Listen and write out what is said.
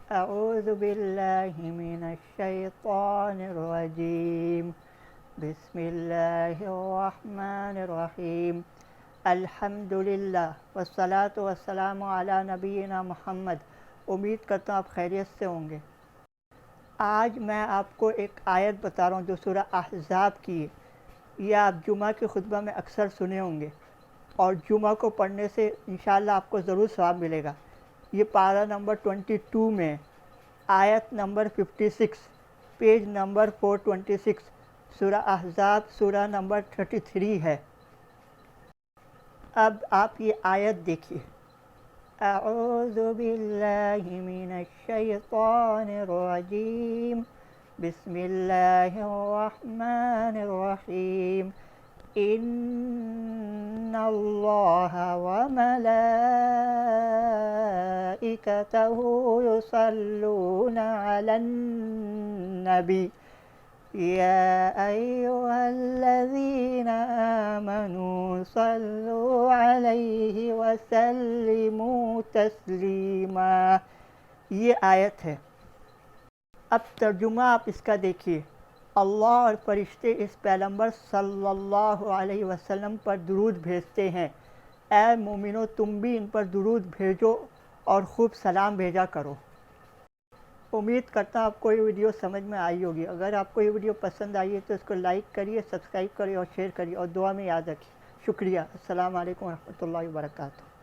अऊज़ु बिल्लाहि मिनश्शैतानिर्रजीम। बिस्मिल्लाहिर्रहमानिर्रहीम। अल्हम्दुलिल्लाह वस्सलातु वस्सलामु अला नबीना मोहम्मद। उम्मीद करता हूँ आप खैरियत से होंगे। आज मैं आपको एक आयत बता रहा हूँ जो सूरह अहज़ाब की है। ये आप जुमा के खुतबा में अक्सर सुने होंगे और जुमा को पढ़ने से इंशाअल्लाह आपको ज़रूर सवाब मिलेगा। ये पारा नंबर 22 में आयत नंबर 56, पेज नंबर 426, सूरह अहज़ाब सूरह नंबर 33 है। अब आप ये आयत देखिए। अऊज़ु बिल्लाहि मिनश्शैतानिर्रजीम। बिस्मिल्लाहिर्रहमानिर्रहीम। इन्नल्लाहा व मलाइकतहु युसल्लूना अलन नबी या अय्युहल्लज़ीना आमनू सल्लू अलैहि वसल्लिमू तस्लीमा। ये आयत है। अब तर्जुमा आप इसका देखिए। अल्लाह और फरिश्ते इस पैगंबर सल्लल्लाहु अलैहि वसल्लम पर दुरूद भेजते हैं। ऐ मोमिनो तुम भी इन पर दुरूद भेजो और खूब सलाम भेजा करो। उम्मीद करता हूँ आपको ये वीडियो समझ में आई होगी। अगर आपको ये वीडियो पसंद आई है तो इसको लाइक करिए, सब्सक्राइब करिए और शेयर करिए और दुआ में याद रखिए। शुक्रिया। अस्सलाम वालेकुम रहमतुल्लाहि व बरकातुहू।